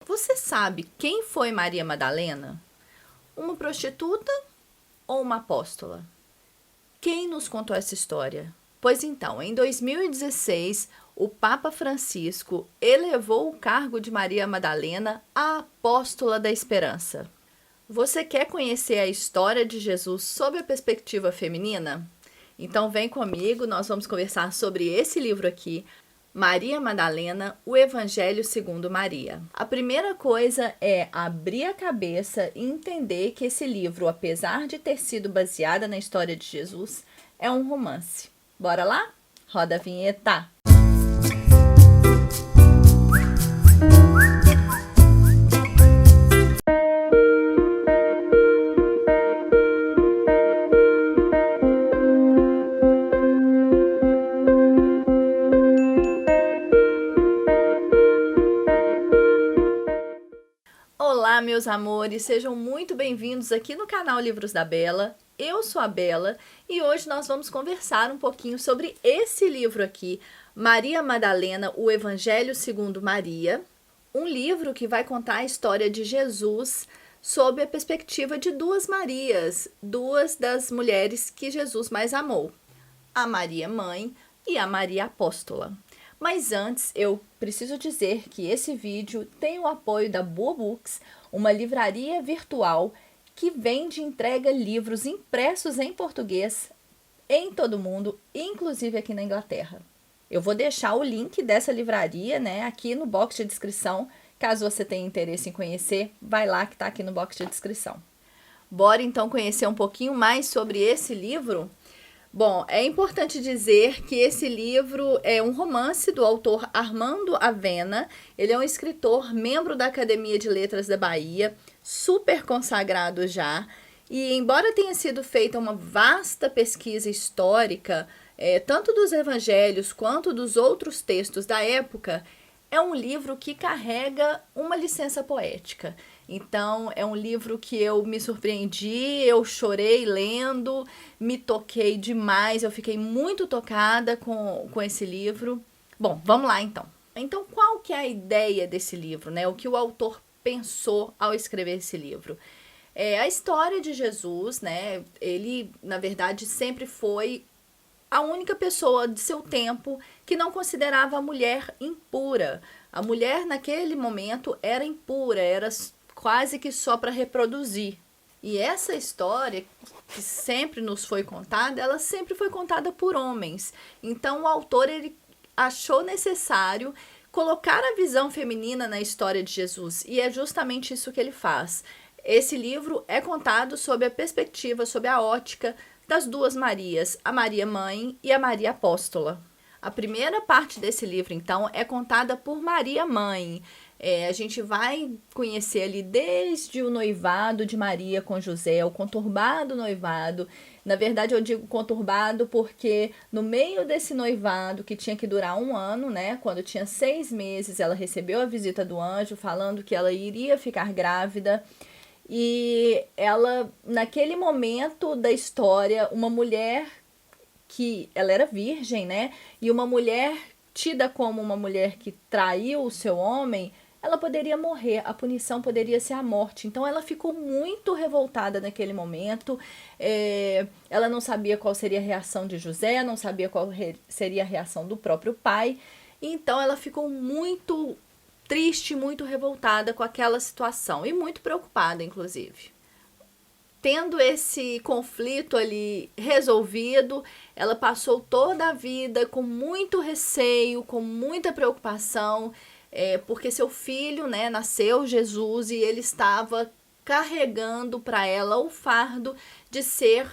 Você sabe quem foi Maria Madalena? Uma prostituta ou uma apóstola? Quem nos contou essa história? Pois então, em 2016, o Papa Francisco elevou o cargo de Maria Madalena a apóstola da esperança. Você quer conhecer a história de Jesus sob a perspectiva feminina? Então vem comigo, nós vamos conversar sobre esse livro aqui, Maria Madalena, o Evangelho segundo Maria. A primeira coisa é abrir a cabeça e entender que esse livro, apesar de ter sido baseado na história de Jesus, é um romance. Bora lá? Roda a vinheta! Olá, meus amores, sejam muito bem-vindos aqui no canal Livros da Bela. Eu sou a Bela e hoje nós vamos conversar um pouquinho sobre esse livro aqui, Maria Madalena, o Evangelho segundo Maria, um livro que vai contar a história de Jesus sob a perspectiva de duas Marias, duas das mulheres que Jesus mais amou, a Maria Mãe e a Maria Apóstola. Mas antes, eu preciso dizer que esse vídeo tem o apoio da Boa Books, uma livraria virtual que vende e entrega livros impressos em português em todo o mundo, inclusive aqui na Inglaterra. Eu vou deixar o link dessa livraria, aqui no box de descrição. Caso você tenha interesse em conhecer, vai lá que está aqui no box de descrição. Bora então conhecer um pouquinho mais sobre esse livro? Bom, é importante dizer que esse livro é um romance do autor Armando Avena. Ele é um escritor, membro da Academia de Letras da Bahia, super consagrado já. E embora tenha sido feita uma vasta pesquisa histórica, tanto dos evangelhos quanto dos outros textos da época, é um livro que carrega uma licença poética. Então, é um livro que eu me surpreendi, eu chorei lendo, me toquei demais, eu fiquei muito tocada com esse livro. Bom, vamos lá então. Então, qual que é a ideia desse livro, O que o autor pensou ao escrever esse livro? É a história de Jesus, Ele, na verdade, sempre foi a única pessoa de seu tempo que não considerava a mulher impura. A mulher, naquele momento, era impura, era quase que só para reproduzir. E essa história, que sempre nos foi contada, ela sempre foi contada por homens. Então, o autor ele achou necessário colocar a visão feminina na história de Jesus. E é justamente isso que ele faz. Esse livro é contado sob a perspectiva, sob a ótica das duas Marias, a Maria Mãe e a Maria Apóstola. A primeira parte desse livro, então, é contada por Maria Mãe. A gente vai conhecer ali desde o noivado de Maria com José, o conturbado noivado. Na verdade, eu digo conturbado porque no meio desse noivado, que tinha que durar 1 ano, quando tinha 6 meses, ela recebeu a visita do anjo falando que ela iria ficar grávida. E ela, naquele momento da história, uma mulher que ela era virgem, e uma mulher tida como uma mulher que traiu o seu homem, ela poderia morrer, a punição poderia ser a morte. Então ela ficou muito revoltada naquele momento. Ela não sabia qual seria a reação de José, não sabia qual seria a reação do próprio pai. Então ela ficou muito triste, muito revoltada com aquela situação e muito preocupada, inclusive. Tendo esse conflito ali resolvido, ela passou toda a vida com muito receio, com muita preocupação, porque seu filho, nasceu Jesus e ele estava carregando para ela o fardo de ser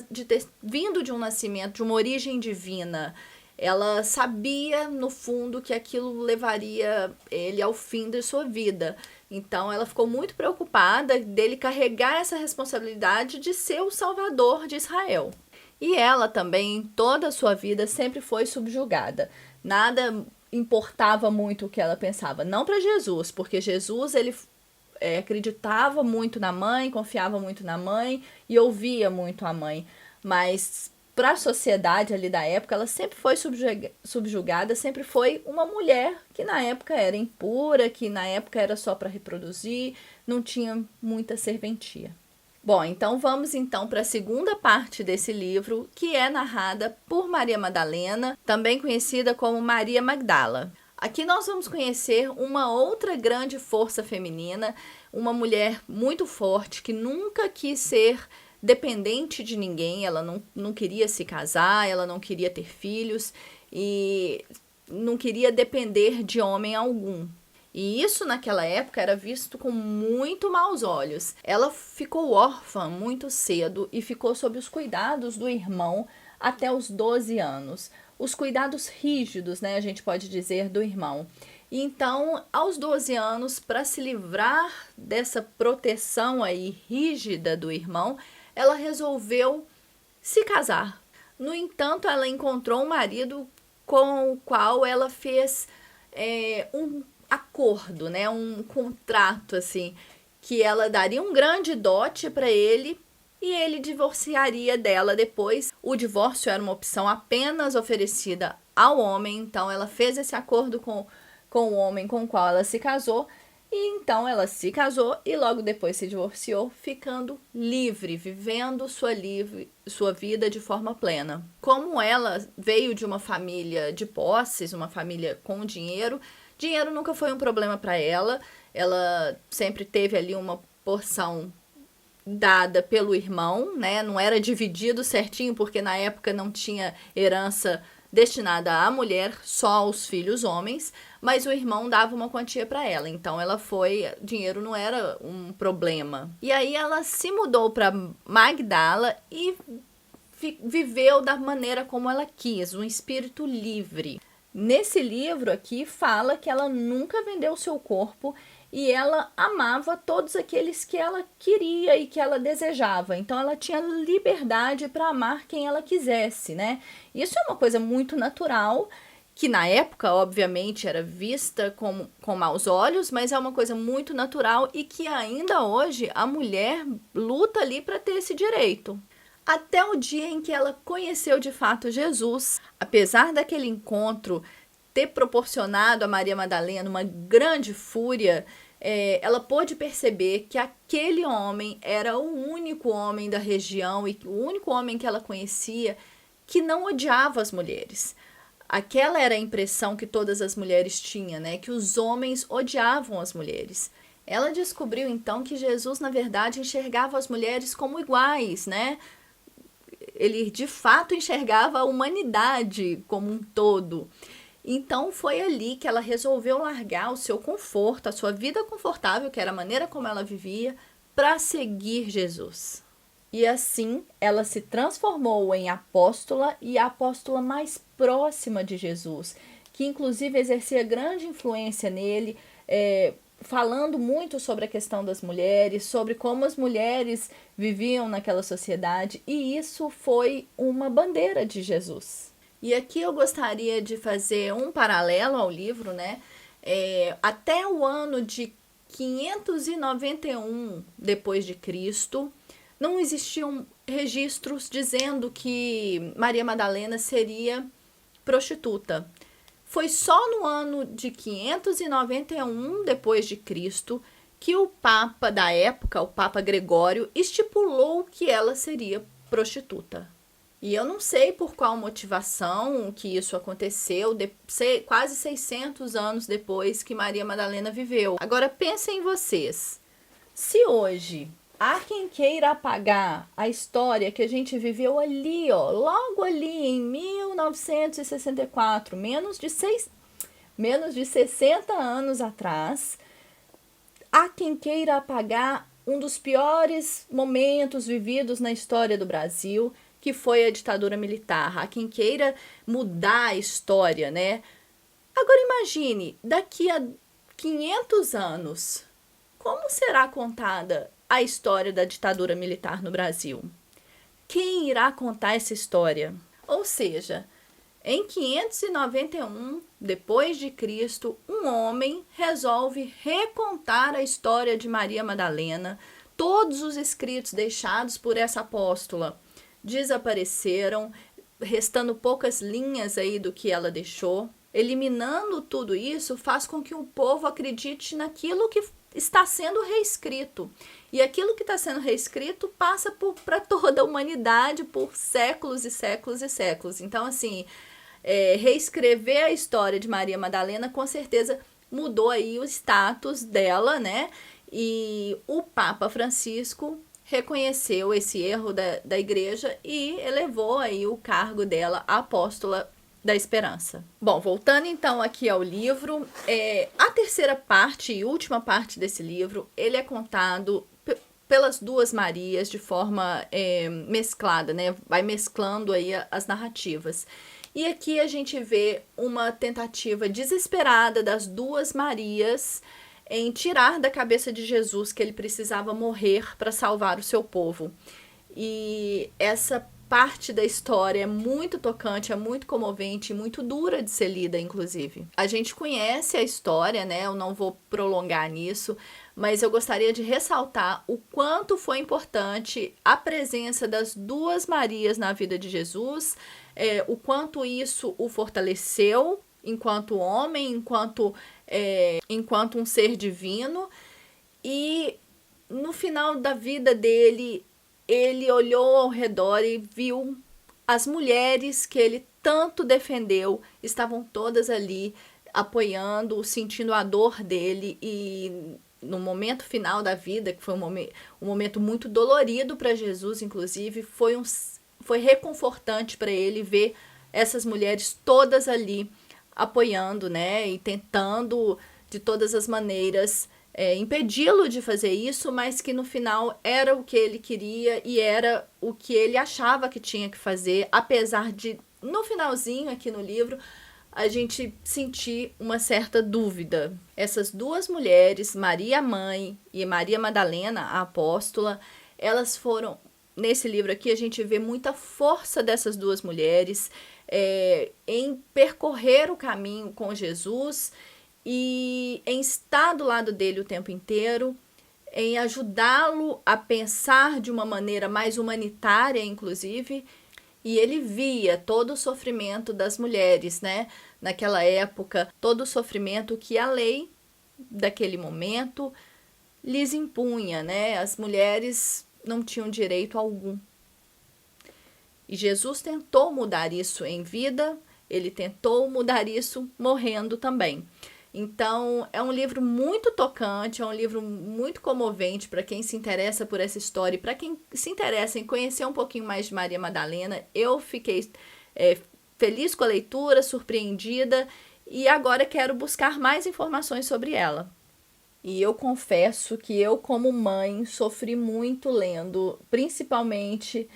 de ter vindo de um nascimento, de uma origem divina. Ela sabia, no fundo, que aquilo levaria ele ao fim de sua vida. Então, ela ficou muito preocupada dele carregar essa responsabilidade de ser o salvador de Israel. E ela também, toda a sua vida, sempre foi subjugada. Nada importava muito o que ela pensava. Não para Jesus, porque Jesus, ele acreditava muito na mãe, confiava muito na mãe e ouvia muito a mãe. Mas para a sociedade ali da época, ela sempre foi subjugada, sempre foi uma mulher que na época era impura, que na época era só para reproduzir, não tinha muita serventia. Bom, então vamos então para a segunda parte desse livro, que é narrada por Maria Madalena, também conhecida como Maria Magdala. Aqui nós vamos conhecer uma outra grande força feminina, uma mulher muito forte que nunca quis ser dependente de ninguém, ela não queria se casar, ela não queria ter filhos e não queria depender de homem algum. E isso naquela época era visto com muito maus olhos. Ela ficou órfã muito cedo e ficou sob os cuidados do irmão até os 12 anos. Os cuidados rígidos, né, a gente pode dizer, do irmão. E então, aos 12 anos, para se livrar dessa proteção aí rígida do irmão, ela resolveu se casar. No entanto, ela encontrou um marido com o qual ela fez um acordo, né, um contrato assim, que ela daria um grande dote para ele e ele divorciaria dela depois. O divórcio era uma opção apenas oferecida ao homem, então ela fez esse acordo com o homem com o qual ela se casou, e então ela se casou e logo depois se divorciou, ficando livre, vivendo sua vida de forma plena. Como ela veio de uma família de posses, uma família com dinheiro, dinheiro nunca foi um problema para ela. Ela sempre teve ali uma porção dada pelo irmão, né? Não era dividido certinho, porque na época não tinha herança destinada à mulher, só aos filhos homens, mas o irmão dava uma quantia para ela, então dinheiro não era um problema. E aí ela se mudou para Magdala e viveu da maneira como ela quis, um espírito livre. Nesse livro aqui fala que ela nunca vendeu seu corpo e ela amava todos aqueles que ela queria e que ela desejava. Então ela tinha liberdade para amar quem ela quisesse, né? Isso é uma coisa muito natural, que na época, obviamente, era vista com maus olhos, mas é uma coisa muito natural e que ainda hoje a mulher luta ali para ter esse direito. Até o dia em que ela conheceu de fato Jesus. Apesar daquele encontro ter proporcionado a Maria Madalena uma grande fúria, ela pôde perceber que aquele homem era o único homem da região e o único homem que ela conhecia que não odiava as mulheres. Aquela era a impressão que todas as mulheres tinham, né? Que os homens odiavam as mulheres. Ela descobriu então que Jesus, na verdade, enxergava as mulheres como iguais, né? Ele de fato enxergava a humanidade como um todo. Então foi ali que ela resolveu largar o seu conforto, a sua vida confortável, que era a maneira como ela vivia, para seguir Jesus. E assim ela se transformou em apóstola e a apóstola mais próxima de Jesus, que inclusive exercia grande influência nele, falando muito sobre a questão das mulheres, sobre como as mulheres viviam naquela sociedade, e isso foi uma bandeira de Jesus. E aqui eu gostaria de fazer um paralelo ao livro, né? Até o ano de 591 depois de Cristo, não existiam registros dizendo que Maria Madalena seria prostituta. Foi só no ano de 591 depois de Cristo que o Papa da época, o Papa Gregório, estipulou que ela seria prostituta. E eu não sei por qual motivação que isso aconteceu, quase 600 anos depois que Maria Madalena viveu. Agora pensem vocês, se hoje há quem queira apagar a história que a gente viveu ali, ó, logo ali em 1964, menos de 60 anos atrás, há quem queira apagar um dos piores momentos vividos na história do Brasil, que foi a ditadura militar. Há quem queira mudar a história, né? Agora imagine, daqui a 500 anos, como será contada a história da ditadura militar no Brasil? Quem irá contar essa história? Ou seja, em 591 depois de Cristo, um homem resolve recontar a história de Maria Madalena, todos os escritos deixados por essa apóstola desapareceram, restando poucas linhas aí do que ela deixou. Eliminando tudo isso faz com que o povo acredite naquilo que está sendo reescrito. E aquilo que está sendo reescrito passa para toda a humanidade por séculos e séculos e séculos. Então, assim, reescrever a história de Maria Madalena com certeza mudou aí o status dela, né? E o Papa Francisco reconheceu esse erro da igreja e elevou aí o cargo dela a apóstola da esperança. Bom, voltando então aqui ao livro, a terceira parte e última parte desse livro, ele é contado pelas duas Marias de forma mesclada, né? Vai mesclando aí as narrativas. E aqui a gente vê uma tentativa desesperada das duas Marias em tirar da cabeça de Jesus que ele precisava morrer para salvar o seu povo. E essa parte da história é muito tocante, é muito comovente, muito dura de ser lida, inclusive. A gente conhece a história, né? Eu não vou prolongar nisso, mas eu gostaria de ressaltar o quanto foi importante a presença das duas Marias na vida de Jesus, o quanto isso o fortaleceu enquanto homem, enquanto um ser divino, e no final da vida dele, ele olhou ao redor e viu as mulheres que ele tanto defendeu, estavam todas ali apoiando, sentindo a dor dele, e no momento final da vida, que foi um momento muito dolorido para Jesus, inclusive, foi reconfortante para ele ver essas mulheres todas ali apoiando, né, e tentando de todas as maneiras impedi-lo de fazer isso, mas que no final era o que ele queria e era o que ele achava que tinha que fazer, apesar de, no finalzinho aqui no livro, a gente sentir uma certa dúvida. Essas duas mulheres, Maria Mãe e Maria Madalena, a apóstola, elas foram, nesse livro aqui a gente vê muita força dessas duas mulheres em percorrer o caminho com Jesus e em estar do lado dele o tempo inteiro, em ajudá-lo a pensar de uma maneira mais humanitária, inclusive, e ele via todo o sofrimento das mulheres, né? Naquela época, todo o sofrimento que a lei daquele momento lhes impunha, né? As mulheres não tinham direito algum. E Jesus tentou mudar isso em vida, ele tentou mudar isso morrendo também. Então, é um livro muito tocante, é um livro muito comovente para quem se interessa por essa história e para quem se interessa em conhecer um pouquinho mais de Maria Madalena. Eu fiquei feliz com a leitura, surpreendida, e agora quero buscar mais informações sobre ela. E eu confesso que eu, como mãe, sofri muito lendo, principalmente...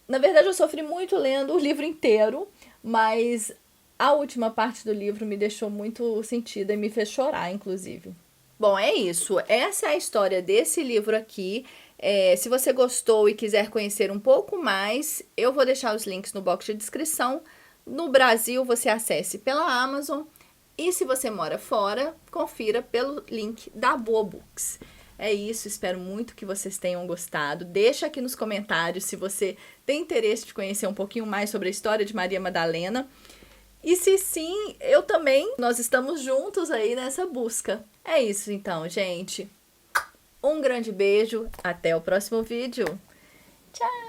Na verdade, eu sofri muito lendo o livro inteiro, mas a última parte do livro me deixou muito sentida e me fez chorar, inclusive. Bom, é isso. Essa é a história desse livro aqui. Se você gostou e quiser conhecer um pouco mais, eu vou deixar os links no box de descrição. No Brasil, você acesse pela Amazon. E se você mora fora, confira pelo link da Boa Books. É isso, espero muito que vocês tenham gostado. Deixa aqui nos comentários se você tem interesse de conhecer um pouquinho mais sobre a história de Maria Madalena. E se sim, eu também, nós estamos juntos aí nessa busca. É isso então, gente. Um grande beijo, até o próximo vídeo. Tchau!